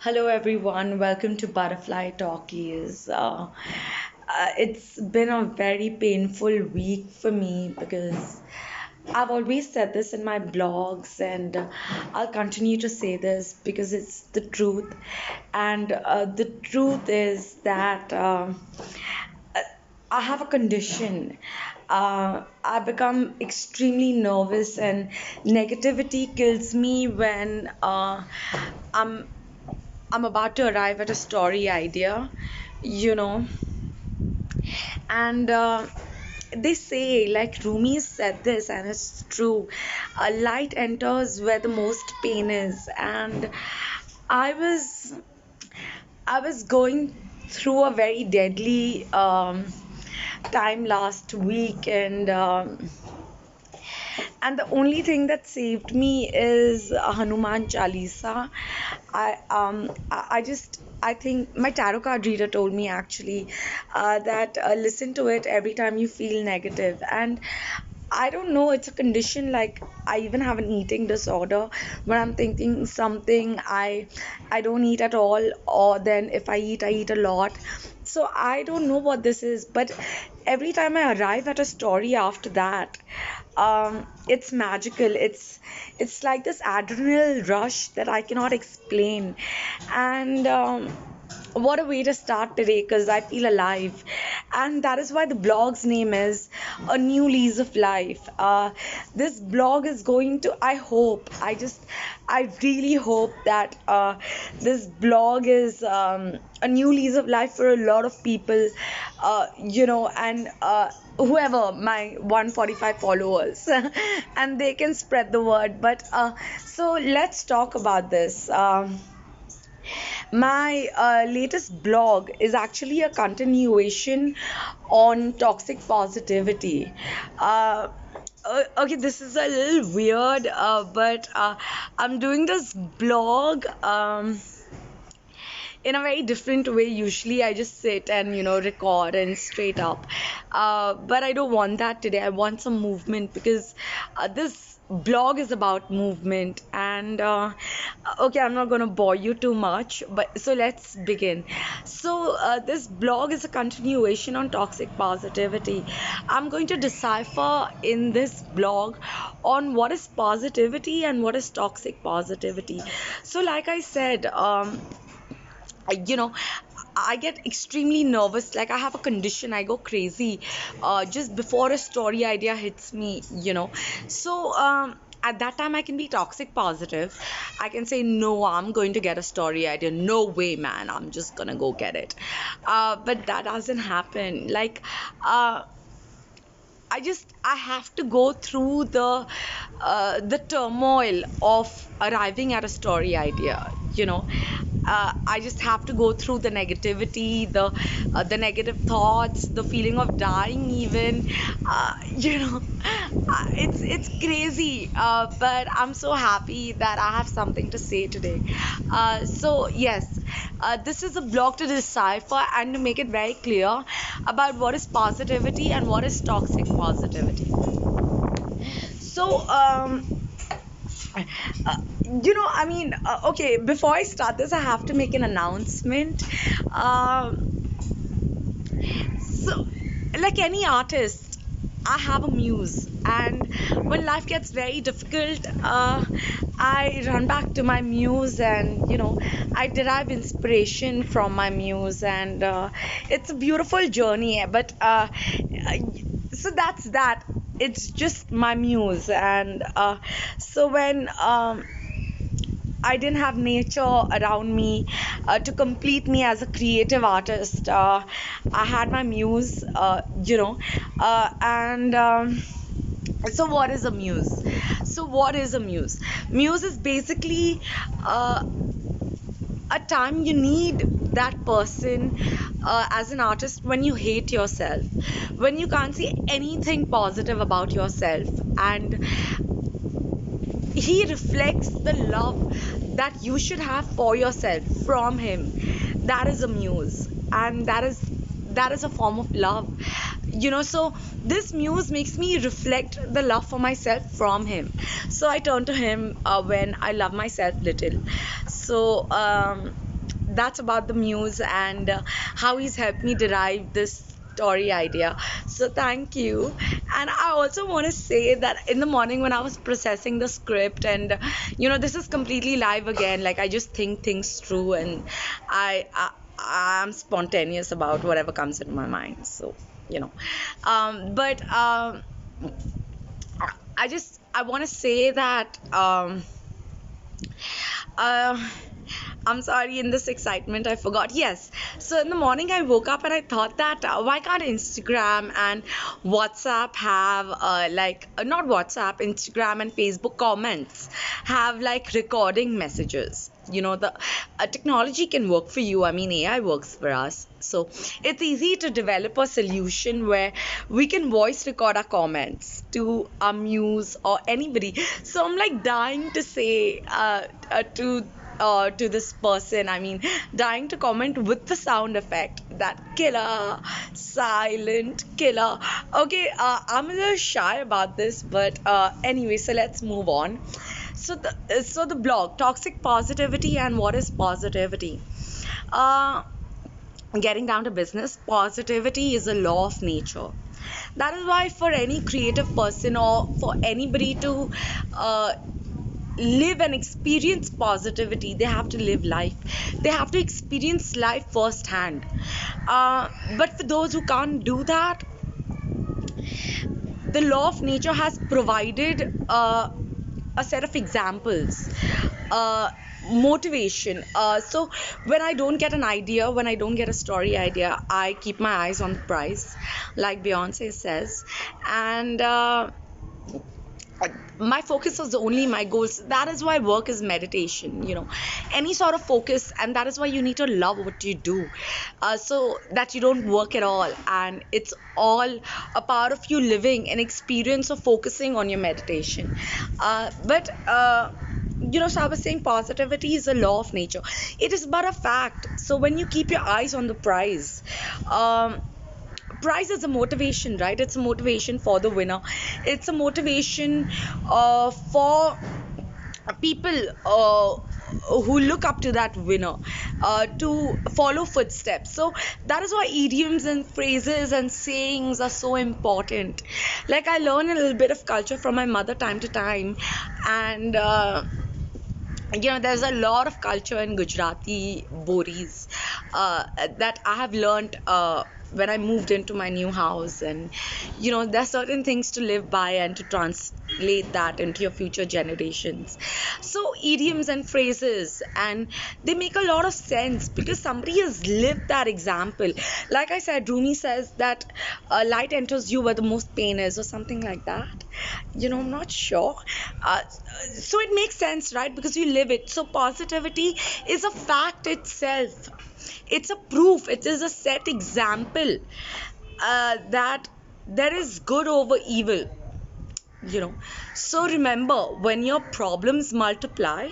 Hello, everyone. Welcome to Butterfly Talkies. It's been a very painful week for me because I've always said this in my blogs, and I'll continue to say this because it's the truth. And the truth is that I have a condition. I become extremely nervous, and negativity kills me when I'm I'm about to arrive at a story idea, you know, and they say, like Rumi said this, and it's true. Light enters where the most pain is, and I was I was going through a very deadly time last week, and the only thing that saved me is Hanuman Chalisa. I think my tarot card reader told me actually that listen to it every time you feel negative. And I don't know, it's a condition. Like, I even have an eating disorder. When I'm thinking something, I don't eat at all, or then if I eat a lot. So I don't know what this is, but every time I arrive at a story after that, it's magical. It's like this adrenaline rush that I cannot explain. And what a way to start today, because I feel alive. And that is why the blog's name is A New Lease of Life. This blog is going to, I really hope that this blog is a new lease of life for a lot of people, and whoever my 145 followers, and they can spread the word. But so let's talk about this. My latest blog is actually a continuation on toxic positivity. Uh, okay, this is a little weird, but I'm doing this blog. In a very different way. Usually I just sit and record and straight up, but I don't want that today. I want some movement, because this blog is about movement. And okay, I'm not going to bore you too much, but so let's begin. So this blog is a continuation on toxic positivity. I'm going to decipher in this blog on what is positivity and what is toxic positivity. So like I said, I- you know I get extremely nervous. Like, I have a condition, I go crazy just before a story idea hits me. So at that time I can be toxic positive. I can say, no, I'm going to get a story idea, no way, man, I'm just gonna go get it. But that doesn't happen. Like, I have to go through the turmoil of arriving at a story idea. I just have to go through the negativity, the negative thoughts, the feeling of dying even. It's crazy, but I'm so happy that I have something to say today. So yes, this is a blog to decipher and to make it very clear about what is positivity and what is toxic positivity. So, okay, before I start this, I have to make an announcement. So, like any artist, I have a muse, and when life gets very difficult, I run back to my muse, and I derive inspiration from my muse, and it's a beautiful journey. But so that's that. It's just my muse, and so when I didn't have nature around me to complete me as a creative artist. I had my muse, and so what is a muse? So what is a muse? Muse is basically uh, a time you need that person as an artist when you hate yourself, when you can't see anything positive about yourself, and he reflects the love that you should have for yourself from him. That is a muse, and that is a form of love. So this muse makes me reflect the love for myself from him. So I turn to him when I love myself little. So that's about the muse and how he's helped me derive this story idea. So thank you. And I also want to say that in the morning when I was processing the script, and this is completely live again. Like I just think things through, and I'm spontaneous about whatever comes into my mind. So you know, but I want to say that. Uh, I'm sorry, in this excitement, I forgot. Yes. So in the morning, I woke up and I thought that why can't Instagram and WhatsApp have, not WhatsApp, Instagram and Facebook comments have like recording messages? The technology can work for you. I mean, AI works for us. So it's easy to develop a solution where we can voice record our comments to our muse or anybody. So I'm like dying to say to this person, I mean, dying to comment with the sound effect, that killer, silent killer. Okay, I'm a little shy about this, but anyway, so let's move on. So the blog, toxic positivity and what is positivity? Uh, Getting down to business, positivity is a law of nature. That is why for any creative person or for anybody to uh, live and experience positivity, they have to live life, they have to experience life firsthand. But for those who can't do that, the law of nature has provided a set of examples, motivation. So when I don't get an idea, when I don't get a story idea, I keep my eyes on the prize, like Beyonce says. And my focus was only my goals. That is why work is meditation, any sort of focus. And that is why you need to love what you do, so that you don't work at all. And it's all a part of you living an experience of focusing on your meditation. So I was saying positivity is a law of nature. It is but a fact. So when you keep your eyes on the prize, prize is a motivation, right? It's a motivation for the winner. It's a motivation for people who look up to that winner, to follow footsteps. So that is why idioms and phrases and sayings are so important. Like I learn a little bit of culture from my mother time to time, and there's a lot of culture in Gujarati Boris that I have learned when I moved into my new house. And there's certain things to live by and to translate that into your future generations. So idioms and phrases, and they make a lot of sense because somebody has lived that example. Like I said, Rumi says that light enters you where the most pain is, or something like that. I'm not sure. uh, so it makes sense, right? Because you live it. So positivity is a fact itself. It's a proof. It is a set example that there is good over evil. So remember, when your problems multiply,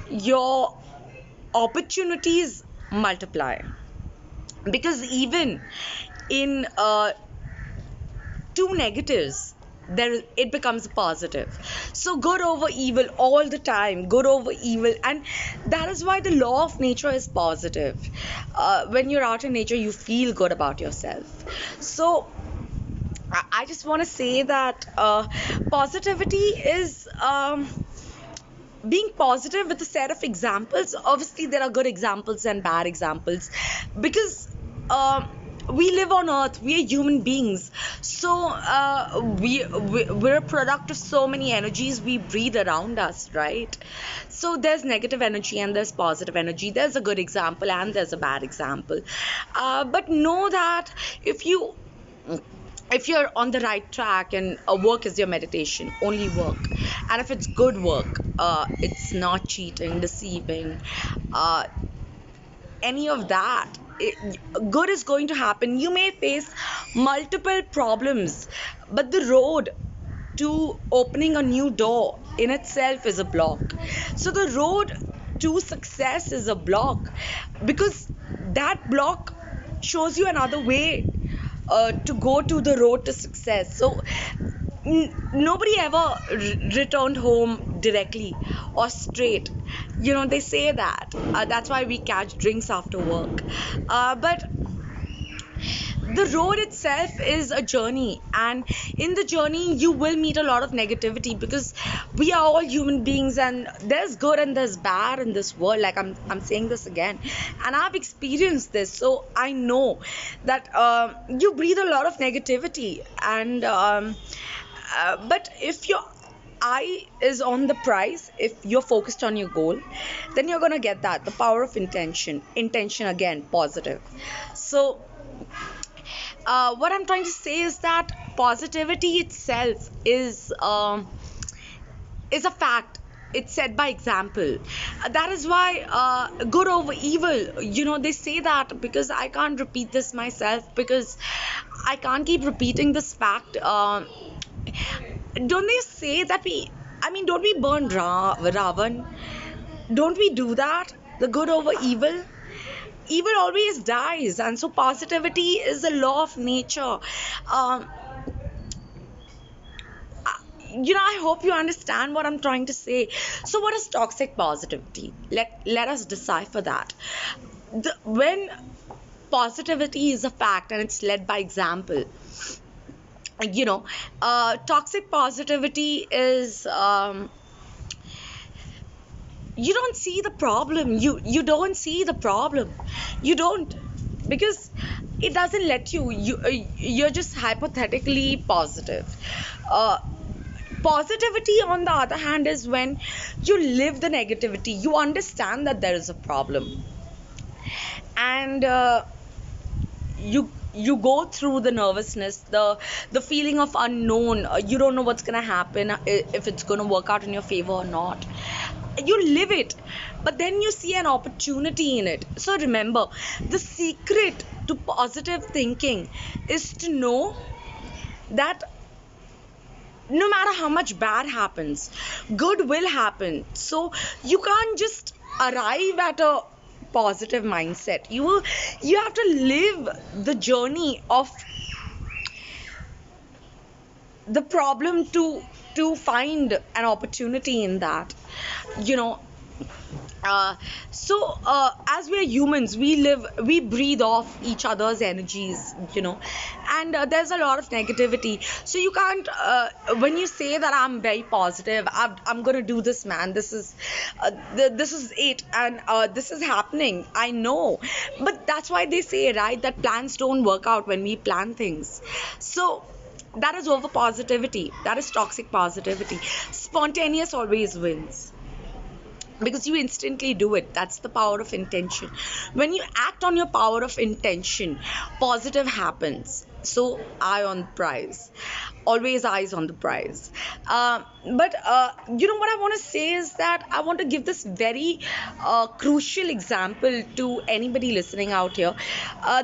your opportunities multiply. Because even in two negatives, there it becomes a positive. So good over evil all the time, good over evil. And that is why the law of nature is positive. When you're out in nature, you feel good about yourself. So I just want to say that positivity is being positive with a set of examples. Obviously there are good examples and bad examples, because we live on earth, we are human beings. So we're a product of so many energies we breathe around us, right? So there's negative energy and there's positive energy, there's a good example and there's a bad example. But know that if you if you're on the right track and work is your meditation, only work. And if it's good work, it's not cheating, deceiving, uh, any of that, good is going to happen. You may face multiple problems, but the road to opening a new door in itself is a block. So the road to success is a block, because that block shows you another way to go to the road to success. So nobody ever returned home directly or straight. They say that. That's why we catch drinks after work. But the road itself is a journey, and in the journey you will meet a lot of negativity, because we are all human beings, and there's good and there's bad in this world. Like, I'm saying this again, and I've experienced this, so I know that you breathe a lot of negativity. And but if your eye is on the prize, if you're focused on your goal, then you're gonna get that, the power of intention, again, positive. So what I'm trying to say is that positivity itself is a fact. It's set by example. That is why good over evil. They say that, because I can't repeat this myself, because I can't keep repeating this fact. Don't they say that I mean, don't we burn Ravan? Don't we do that? The good over evil? Evil always dies, and so positivity is a law of nature. um, I hope you understand what I'm trying to say. So what is toxic positivity? Let us decipher that. When positivity is a fact and it's led by example, you know toxic positivity is, you don't see the problem. You don't see the problem. You don't, because it doesn't let you're just hypothetically positive. uh, Positivity, on the other hand, is when you live the negativity. You understand that there is a problem, and you go through the nervousness, the feeling of unknown. You don't know what's going to happen, if it's going to work out in your favor or not. You live it, but then you see an opportunity in it. So remember, the secret to positive thinking is to know that no matter how much bad happens, good will happen. So you can't just arrive at a positive mindset. You have to live the journey of the problem to find an opportunity in that. you know as we are humans, we breathe off each other's energies, and there's a lot of negativity. So you can't, when you say that I'm very positive, I'm gonna do this, man, this is it, and this is happening, I know. But that's why they say, right, that plans don't work out when we plan things. So that is over positivity, that is toxic positivity. Spontaneous always wins, because you instantly do it. That's the power of intention. When you act on your power of intention, positive happens. So eye on the prize, always eyes on the prize. But what I want to say is that I want to give this very crucial example to anybody listening out here.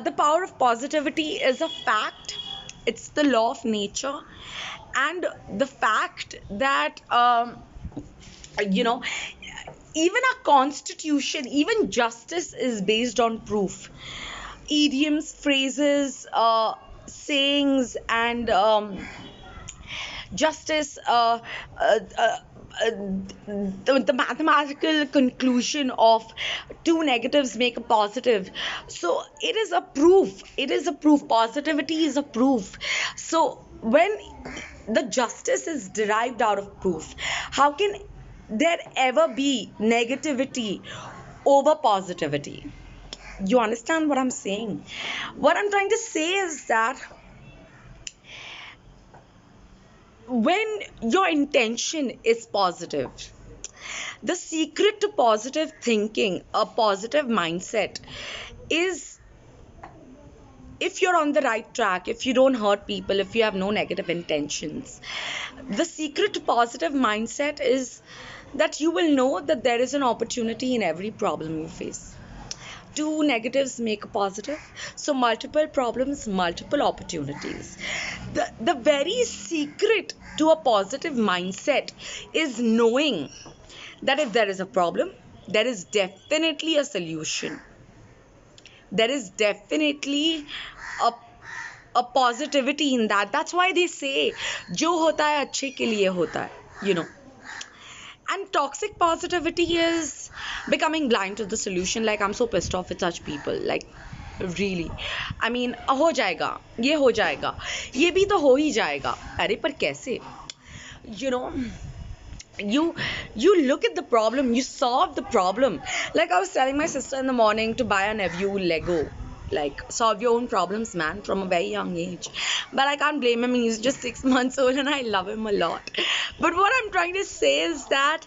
The power of positivity is a fact. It's the law of nature, and the fact that you know even our constitution, even justice is based on proof. Idioms, phrases, sayings, and justice, the mathematical conclusion of two negatives make a positive. So it is a proof. It is a proof. Positivity is a proof. So when the justice is derived out of proof, how can there ever be negativity over positivity? You understand what I'm saying? What I'm trying to say is that when your intention is positive, the secret to positive thinking, a positive mindset, is, if you're on the right track, if you don't hurt people, if you have no negative intentions, the secret to positive mindset is that you will know that there is an opportunity in every problem you face. Two negatives make a positive, so multiple problems, multiple opportunities. The very secret to a positive mindset is knowing that if there is a problem, there is definitely a solution. There is definitely a a positivity in that. That's why they say जो होता है अच्छे के लिए होता है, you know. And toxic positivity is becoming blind to the solution. Like, I'm so pissed off with such people. Like, really. I mean, हो जाएगा, ये हो जाएगा, ये भी तो हो ही जाएगा. अरे पर कैसे? You know, you you look at the problem, you solve the problem. Like, I was telling my sister in the morning to buy a nephew Lego. Like, solve your own problems, man, from a very young age. But I can't blame him. He's just 6 months old and I love him a lot. But what I'm trying to say is that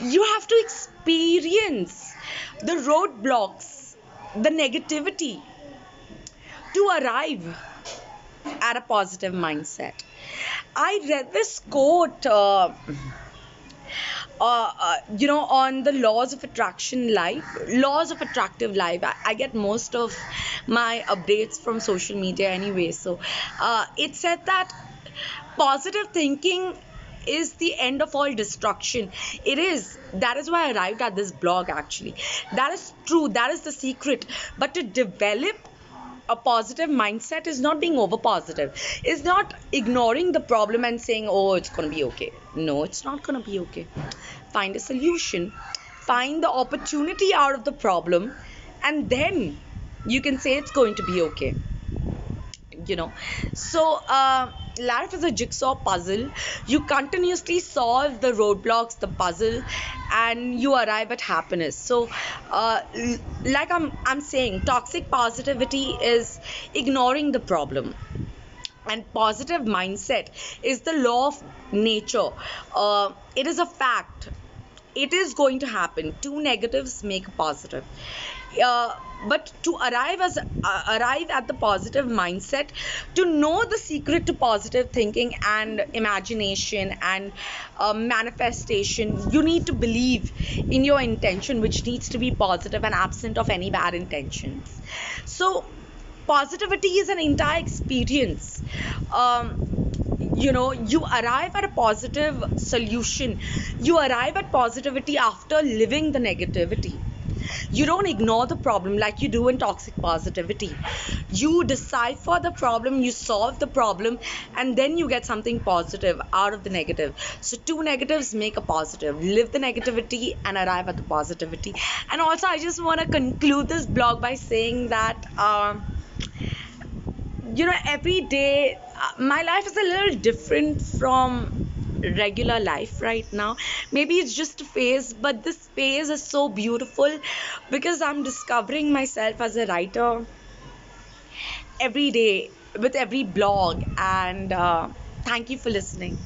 you have to experience the roadblocks, the negativity, to arrive at a positive mindset. I read this quote, on the laws of attraction life, laws of attractive life. I get most of my updates from social media anyway. So it said that positive thinking is the end of all destruction. It is. That is why I arrived at this blog actually. That is true. That is the secret. But to develop a positive mindset is not being over positive, is not ignoring the problem and saying, oh, it's going to be okay. No, it's not going to be okay. Find a solution, find the opportunity out of the problem, and then you can say it's going to be okay, you know. So life is a jigsaw puzzle. You continuously solve the roadblocks, the puzzle, and you arrive at happiness. So like I'm saying, toxic positivity is ignoring the problem, and positive mindset is the law of nature. It is a fact. It is going to happen. Two negatives make a positive. uh, but to arrive at the positive mindset, to know the secret to positive thinking and imagination and manifestation, you need to believe in your intention, which needs to be positive and absent of any bad intentions. So positivity is an entire experience. You arrive at a positive solution, you arrive at positivity after living the negativity. You don't ignore the problem like you do in toxic positivity. You decipher the problem, you solve the problem, and then you get something positive out of the negative. So two negatives make a positive. Live the negativity and arrive at the positivity. And also, I just want to conclude this blog by saying that every day my life is a little different from regular life right now. Maybe it's just a phase, but this phase is so beautiful because I'm discovering myself as a writer every day with every blog. And thank you for listening.